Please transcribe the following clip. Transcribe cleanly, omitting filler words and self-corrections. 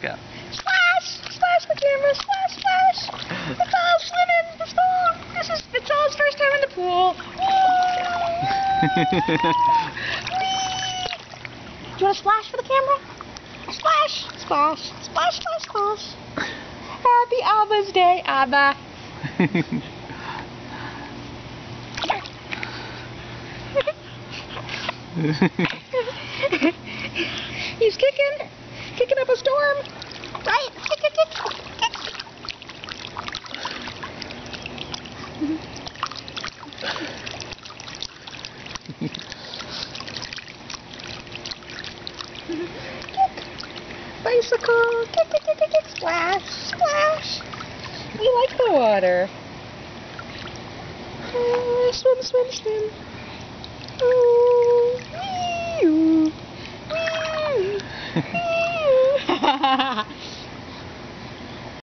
Go. Splash! Splash the camera! Splash! Splash! It's all swimming! It's all's first time in the pool! Do you want to splash for the camera? Splash! Splash! Splash! Splash! Splash! Happy Abba's Day, Abba! He's kicking up a storm. Right? Kick, kick, kick, kick. Bicycle. Kick, kick, kick, kick, kick. Splash, splash. We like the water. Swim, swim, swim. Ooh, wee, ooh, wee, ooh.